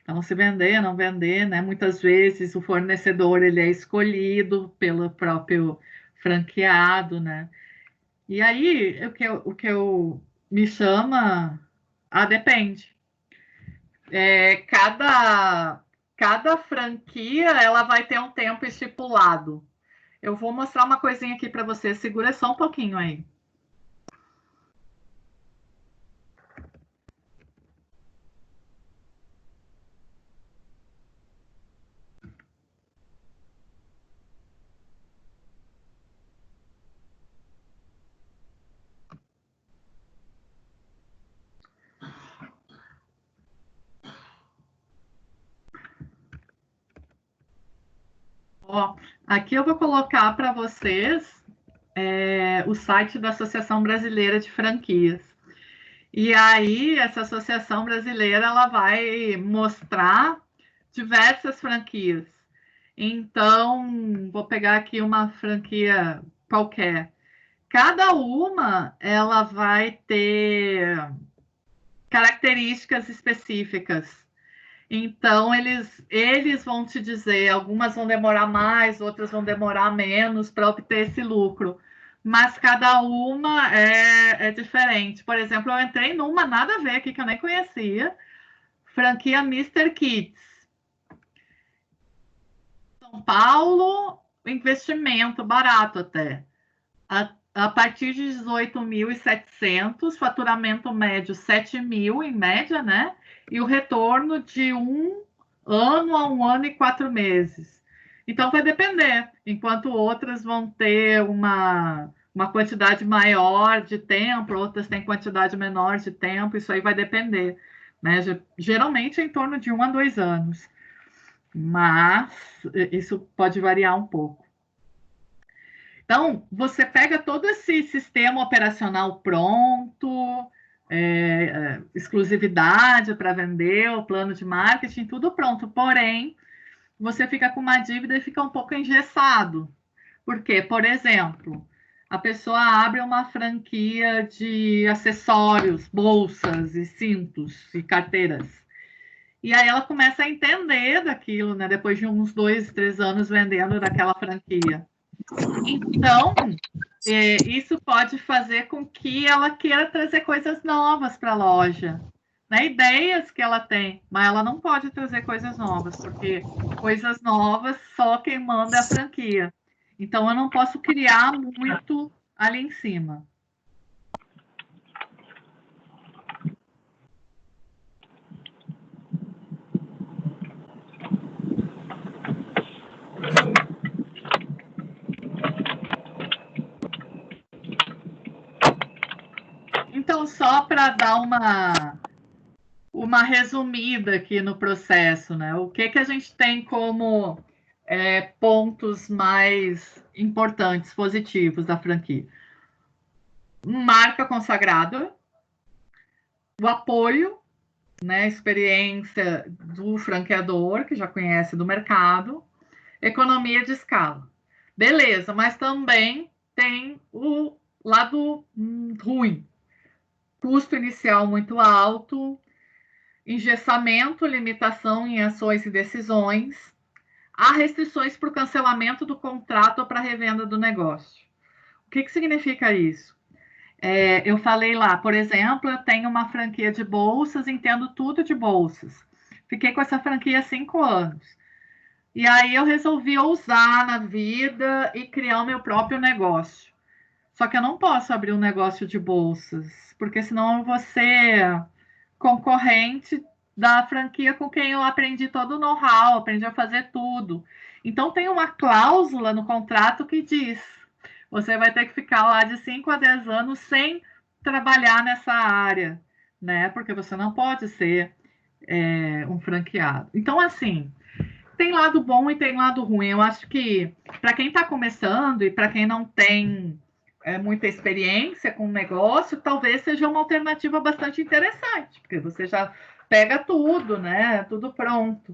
Então, se vender, não vender, né? Muitas vezes o fornecedor ele é escolhido pelo próprio franqueado, né? E aí o que eu me chama, depende. Cada franquia ela vai ter um tempo estipulado. Eu vou mostrar uma coisinha aqui para você. Segura só um pouquinho aí. Ó, aqui eu vou colocar para vocês o site da Associação Brasileira de Franquias. E aí, essa Associação Brasileira ela vai mostrar diversas franquias. Então, vou pegar aqui uma franquia qualquer. Cada uma ela vai ter características específicas. Então, eles vão te dizer, algumas vão demorar mais, outras vão demorar menos para obter esse lucro. Mas cada uma é diferente. Por exemplo, eu entrei numa nada a ver aqui que eu nem conhecia, franquia Mr. Kids. São Paulo, investimento barato até. A partir de 18.700, faturamento médio 7.000 em média, né? E o retorno de 1 ano a 1 ano e 4 meses. Então vai depender, enquanto outras vão ter uma quantidade maior de tempo, outras têm quantidade menor de tempo, isso aí vai depender, né? Geralmente é em torno de 1 a 2 anos, mas isso pode variar um pouco. Então, você pega todo esse sistema operacional pronto, exclusividade para vender, o plano de marketing, tudo pronto. Porém, você fica com uma dívida e fica um pouco engessado. Por quê? Por exemplo, a pessoa abre uma franquia de acessórios, bolsas e cintos e carteiras. E aí ela começa a entender daquilo, né? Depois de uns 2, 3 anos vendendo daquela franquia. Então, isso pode fazer com que ela queira trazer coisas novas para a loja, né? Ideias que ela tem, mas ela não pode trazer coisas novas, porque coisas novas só quem manda é a franquia. Então, eu não posso criar muito ali em cima. Então, só para dar uma resumida aqui no processo, né? O que a gente tem como pontos mais importantes, positivos da franquia? Marca consagrada, o apoio, né? Experiência do franqueador, que já conhece do mercado, economia de escala. Beleza, mas também tem o lado ruim. Custo inicial muito alto, engessamento, limitação em ações e decisões, há restrições para o cancelamento do contrato ou para a revenda do negócio. O que significa isso? Eu falei lá, por exemplo, eu tenho uma franquia de bolsas, entendo tudo de bolsas. Fiquei com essa franquia há 5 anos. E aí eu resolvi ousar na vida e criar o meu próprio negócio. Só que eu não posso abrir um negócio de bolsas, porque senão eu vou ser concorrente da franquia com quem eu aprendi todo o know-how, aprendi a fazer tudo. Então, tem uma cláusula no contrato que diz: você vai ter que ficar lá de 5 a 10 anos sem trabalhar nessa área, né? Porque você não pode ser um franqueado. Então, assim, tem lado bom e tem lado ruim. Eu acho que, para quem está começando e para quem não tem muita experiência com o negócio, talvez seja uma alternativa bastante interessante, porque você já pega tudo, né? Tudo pronto.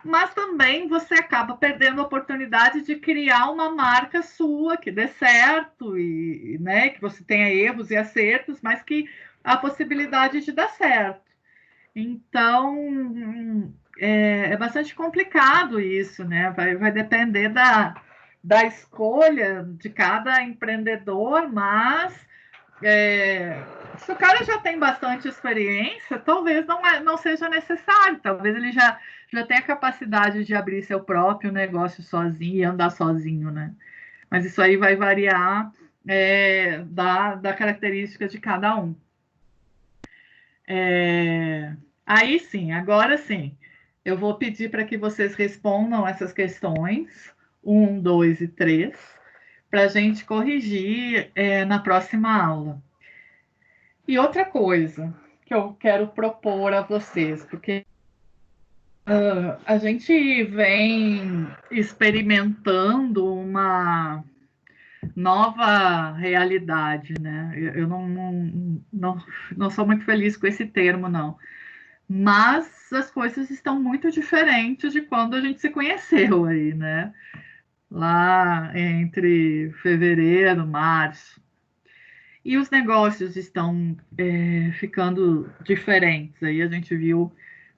mas também você acaba perdendo a oportunidade de criar uma marca sua que dê certo e, né, que você tenha erros e acertos, mas que há possibilidade de dar certo. Então, é bastante complicado isso, né? Vai depender da escolha de cada empreendedor, mas se o cara já tem bastante experiência, talvez não seja necessário, talvez ele já tenha capacidade de abrir seu próprio negócio sozinho e andar sozinho, né? Mas isso aí vai variar da característica de cada um. Aí sim, agora sim, eu vou pedir para que vocês respondam essas questões 1, 2 e 3, para a gente corrigir na próxima aula. E outra coisa que eu quero propor a vocês, porque a gente vem experimentando uma nova realidade, né? Eu não sou muito feliz com esse termo, não. Mas as coisas estão muito diferentes de quando a gente se conheceu aí, né? Lá entre fevereiro, março. E os negócios estão ficando diferentes. Aí a gente viu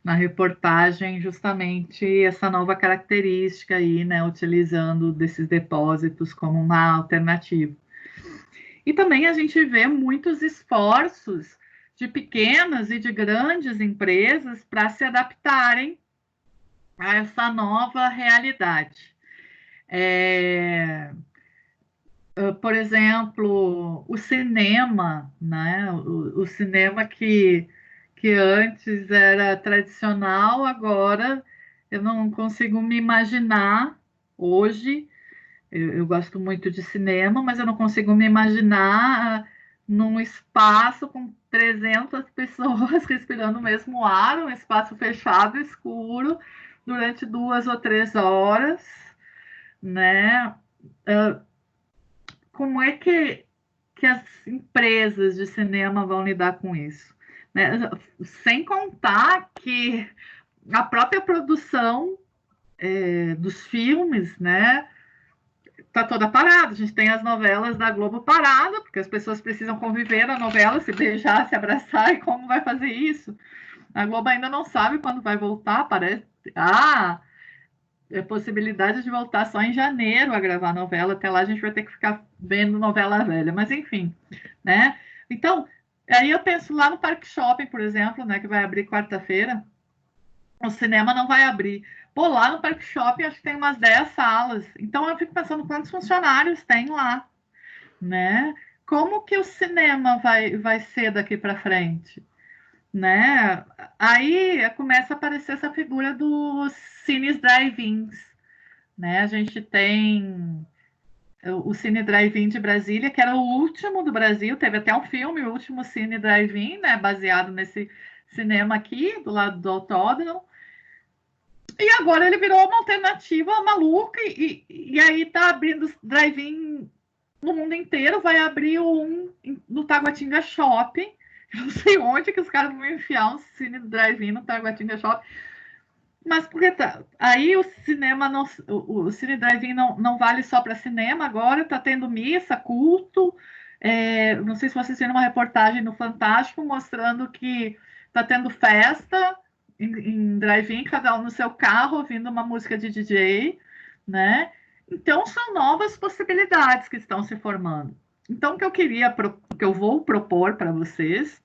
na reportagem justamente essa nova característica aí, né? Utilizando desses depósitos como uma alternativa. E também a gente vê muitos esforços de pequenas e de grandes empresas para se adaptarem a essa nova realidade. Por exemplo, o cinema, né? O cinema que antes era tradicional, agora eu não consigo me imaginar hoje. Eu gosto muito de cinema, mas eu não consigo me imaginar num espaço com 300 pessoas respirando o mesmo ar, um espaço fechado, escuro, durante 2 ou 3 horas, né? Como é que as empresas de cinema vão lidar com isso? Né? Sem contar que a própria produção dos filmes, né? Tá toda parada. A gente tem as novelas da Globo parada, porque as pessoas precisam conviver na novela, se beijar, se abraçar, e como vai fazer isso? A Globo ainda não sabe quando vai voltar, parece. Possibilidade de voltar só em janeiro a gravar novela. Até lá a gente vai ter que ficar vendo novela velha, mas enfim, né? Então, aí eu penso lá no Parque Shopping, por exemplo, né, que vai abrir quarta-feira. O cinema não vai abrir. Pô, lá no Parque Shopping acho que tem umas 10 salas. Então eu fico pensando quantos funcionários tem lá, né? Como que o cinema vai ser daqui para frente, né? Aí começa a aparecer essa figura dos cines drive-ins, né? A gente tem o Cine Drive-In de Brasília, que era o último do Brasil, teve até um filme, o último Cine Drive-In, né? Baseado nesse cinema aqui, do lado do autódromo. E agora ele virou uma alternativa maluca e aí tá abrindo drive-in no mundo inteiro. Vai abrir um no Taguatinga Shopping. Eu não sei onde que os caras vão enfiar um cine drive-in no Taguatinga Shopping. Mas porque tá, aí o cinema, o cine drive-in não vale só para cinema, agora tá tendo missa, culto. Não sei se vocês viram uma reportagem no Fantástico mostrando que tá tendo festa em drive-in, cada um no seu carro, ouvindo uma música de DJ, né? Então, são novas possibilidades que estão se formando. Então, o que eu vou propor para vocês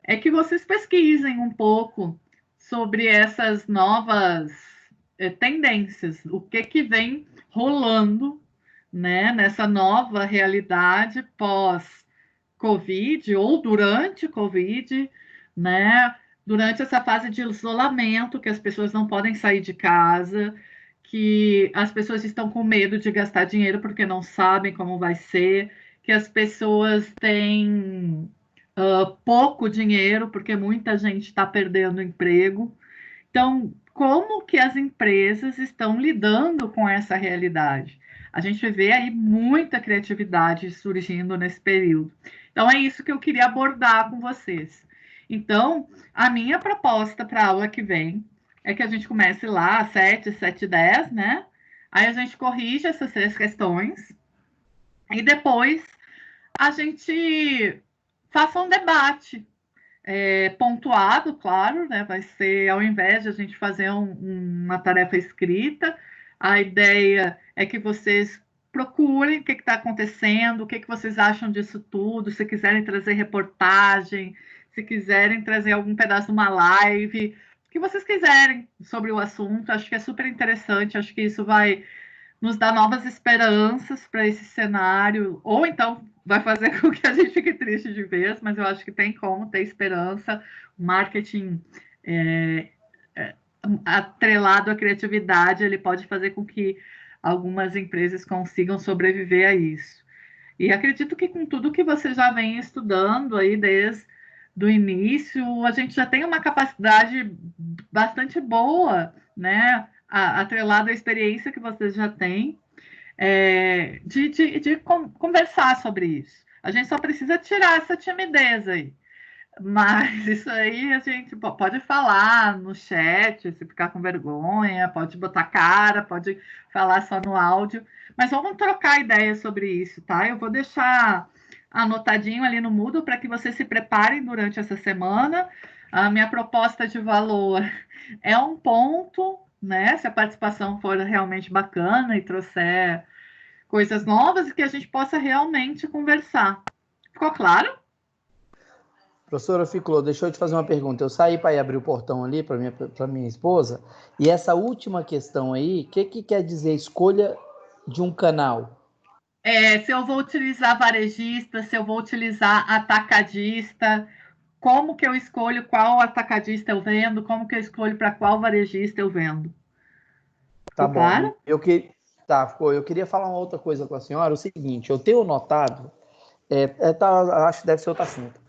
é que vocês pesquisem um pouco sobre essas novas tendências, o que vem rolando, né, nessa nova realidade pós-Covid ou durante Covid, né? Durante essa fase de isolamento, que as pessoas não podem sair de casa, que as pessoas estão com medo de gastar dinheiro porque não sabem como vai ser, que as pessoas têm pouco dinheiro porque muita gente está perdendo o emprego. Então, como que as empresas estão lidando com essa realidade? A gente vê aí muita criatividade surgindo nesse período. Então, é isso que eu queria abordar com vocês. Então, a minha proposta para a aula que vem é que a gente comece lá às 7, 7h10, né? Aí a gente corrige essas 3 questões e depois a gente faça um debate pontuado, claro, né? Vai ser, ao invés de a gente fazer uma tarefa escrita, a ideia é que vocês procurem o que está acontecendo, o que vocês acham disso tudo, se quiserem trazer reportagem, se quiserem trazer algum pedaço de uma live, o que vocês quiserem sobre o assunto. Acho que é super interessante, acho que isso vai nos dar novas esperanças para esse cenário, ou então vai fazer com que a gente fique triste de vez, mas eu acho que tem como ter esperança. O marketing atrelado à criatividade, ele pode fazer com que algumas empresas consigam sobreviver a isso. E acredito que com tudo que você já vem estudando aí desde do início, a gente já tem uma capacidade bastante boa, né, atrelada à experiência que vocês já têm, de conversar sobre isso. A gente só precisa tirar essa timidez aí. Mas isso aí a gente pode falar no chat, se ficar com vergonha, pode botar cara, pode falar só no áudio, mas vamos trocar ideias sobre isso, tá? Eu vou deixar anotadinho ali no Moodle para que vocês se preparem durante essa semana. A minha proposta de valor é um ponto, né? Se a participação for realmente bacana e trouxer coisas novas e que a gente possa realmente conversar. Ficou claro? Professora Ficlô, deixa eu te fazer uma pergunta. Eu saí para ir abrir o portão ali para minha esposa, e essa última questão aí, o que quer dizer escolha de um canal? Se eu vou utilizar varejista, se eu vou utilizar atacadista, como que eu escolho qual atacadista eu vendo, como que eu escolho para qual varejista eu vendo. Tá bom. Claro? Eu queria falar uma outra coisa com a senhora, o seguinte, eu tenho notado, acho que deve ser outro assunto,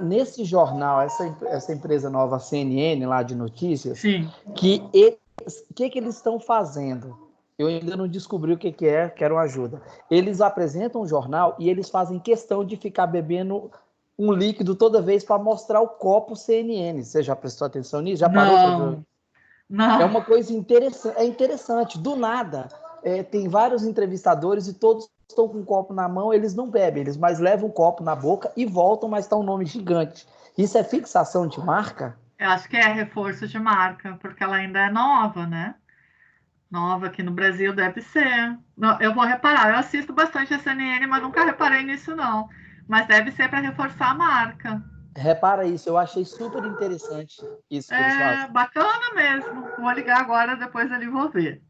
nesse jornal, essa empresa nova, a CNN, lá de notícias, Sim. que eles estão fazendo? Eu ainda não descobri o que quero ajuda. Eles apresentam um jornal e eles fazem questão de ficar bebendo um líquido toda vez para mostrar o copo CNN. Você já prestou atenção nisso? Já parou para ver? Não. É uma coisa interessante. Do nada, tem vários entrevistadores e todos estão com um copo na mão, eles não bebem, mas levam um copo na boca e voltam, mas está um nome gigante. Isso é fixação de marca? Eu acho que é reforço de marca, porque ela ainda é nova, né? Nova aqui no Brasil deve ser. Eu vou reparar, eu assisto bastante a CNN, mas nunca reparei nisso, não. Mas deve ser para reforçar a marca. Repara isso, eu achei super interessante isso que eles fazem. Bacana mesmo. Vou ligar agora, depois ali vou ver.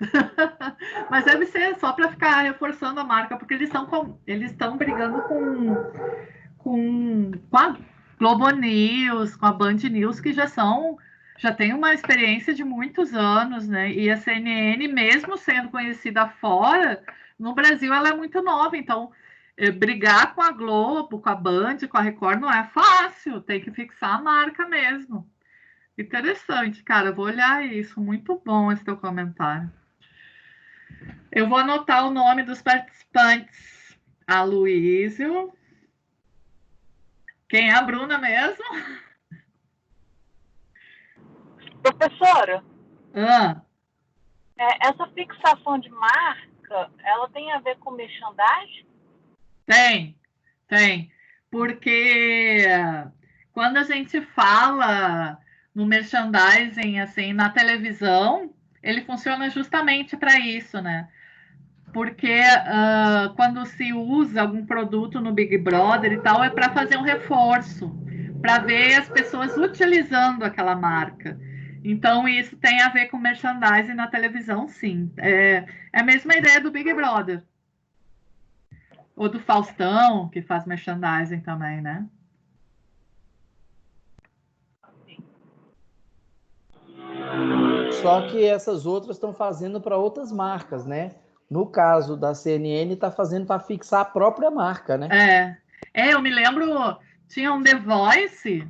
Mas deve ser só para ficar reforçando a marca, porque eles estão brigando com a Globo News, com a Band News, que já tem uma experiência de muitos anos, né? E a CNN, mesmo sendo conhecida fora, no Brasil ela é muito nova, então brigar com a Globo, com a Band, com a Record não é fácil, tem que fixar a marca mesmo. Interessante, cara, vou olhar isso, muito bom esse teu comentário. Eu vou anotar o nome dos participantes. Aloísio. Quem é a Bruna mesmo? Professora, Ah, essa fixação de marca, ela tem a ver com merchandising? tem. Porque quando a gente fala no merchandising, assim, na televisão, ele funciona justamente para isso, né? Porque quando se usa algum produto no Big Brother e tal, é para fazer um reforço, para ver as pessoas utilizando aquela marca. Então, isso tem a ver com merchandising na televisão, sim. É a mesma ideia do Big Brother. Ou do Faustão, que faz merchandising também, né? Só que essas outras estão fazendo para outras marcas, né? No caso da CNN, está fazendo para fixar a própria marca, né? Eu me lembro, tinha um The Voice,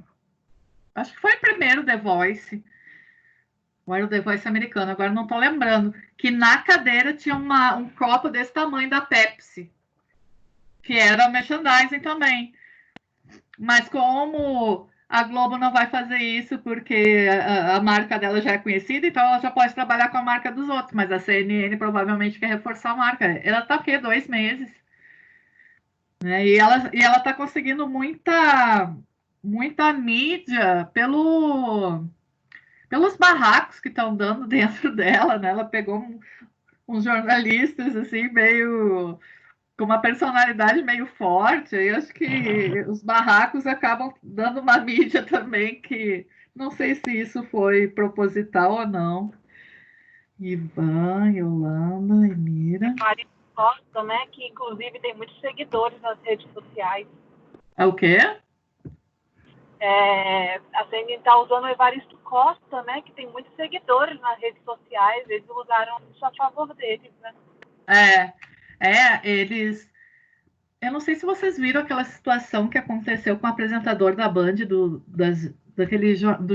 acho que foi o primeiro The Voice, ou era o The Voice americano, agora não estou lembrando, que na cadeira tinha um copo desse tamanho da Pepsi, que era merchandising também. Mas como a Globo não vai fazer isso porque a marca dela já é conhecida, então ela já pode trabalhar com a marca dos outros, mas a CNN provavelmente quer reforçar a marca. Ela tá o quê? 2 meses, né? E ela tá conseguindo muita mídia pelos barracos que estão dando dentro dela, né? Ela pegou uns jornalistas assim meio com uma personalidade meio forte. Eu acho que os barracos acabam dando uma mídia também que não sei se isso foi proposital ou não. Ivan, Yolanda, Emira. Maria Costa, né? Que inclusive tem muitos seguidores nas redes sociais. É o quê? A CNN está usando o Evaristo Costa, né? Que tem muitos seguidores nas redes sociais. Eles usaram isso a favor deles, né? Eles. Eu não sei se vocês viram aquela situação que aconteceu com o apresentador da Band, do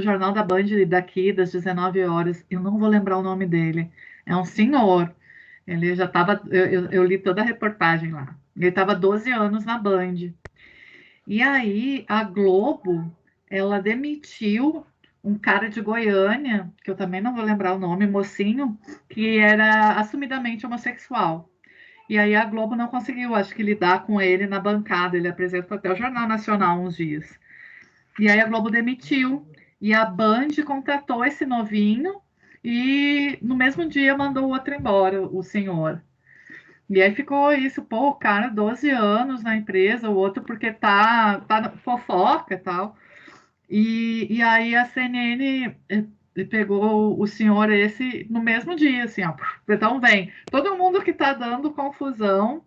Jornal da Band daqui, das 19 horas. Eu não vou lembrar o nome dele. É um senhor. Ele já estava. Eu li toda a reportagem lá. Ele estava 12 anos na Band. E aí, a Globo, ela demitiu um cara de Goiânia, que eu também não vou lembrar o nome, mocinho, que era assumidamente homossexual. E aí a Globo não conseguiu, acho que, lidar com ele na bancada. Ele apresentou até o Jornal Nacional uns dias. E aí a Globo demitiu. E a Band contratou esse novinho e no mesmo dia mandou o outro embora, o senhor. E aí ficou isso, pô, o cara, 12 anos na empresa, o outro porque tá fofoca e tal. E aí a CNN pegou o senhor esse no mesmo dia, assim, ó. Então vem, todo mundo que tá dando confusão,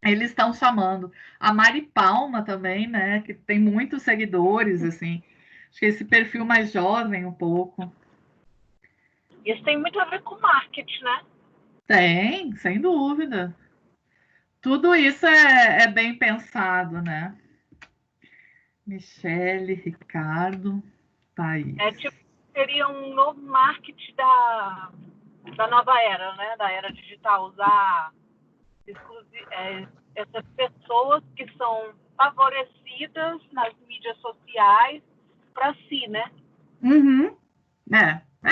eles estão chamando. A Mari Palma também, né, que tem muitos seguidores, assim. Acho que esse perfil mais jovem um pouco. Isso tem muito a ver com marketing, né? Tem, sem dúvida. Tudo isso é bem pensado, né? Michele, Ricardo, Thaís. Seria um novo marketing da nova era, né? Da era digital. Usar essas pessoas que são favorecidas nas mídias sociais para si, né? Uhum.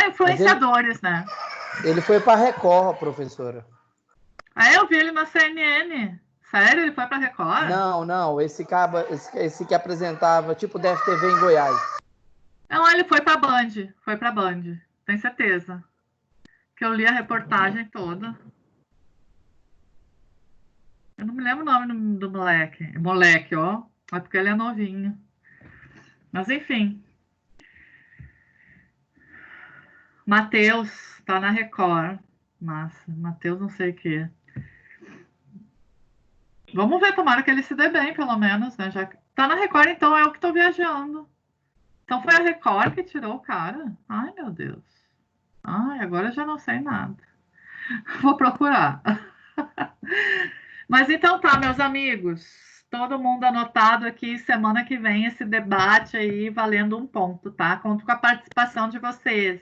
Influenciadores, né? Ele foi para Record, professora. Eu vi ele na CNN. Sério? Ele foi para Record? Não, esse que apresentava tipo DFTV em Goiás. Não, ele foi para Band. Foi para Band. Tenho certeza. Que eu li a reportagem toda. Eu não me lembro o nome do moleque. Moleque, ó. É porque ele é novinho. Mas enfim. Matheus, tá na Record. Massa. Matheus não sei o que. Vamos ver, tomara que ele se dê bem, pelo menos, né? Já que tá na Record, então é o que tô viajando. Então foi a Record que tirou o cara? Ai, meu Deus. Ai, agora eu já não sei nada. Vou procurar. Mas então tá, meus amigos. Todo mundo anotado aqui, semana que vem, esse debate aí valendo um ponto, tá? Conto com a participação de vocês.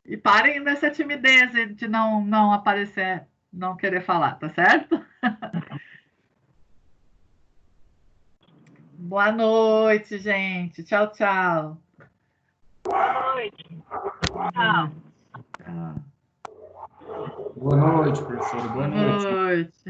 E parem dessa timidez de não aparecer, não querer falar, tá certo? Boa noite, gente. Tchau, tchau. Boa noite. Tchau. Boa noite, professor. Boa noite. Boa noite.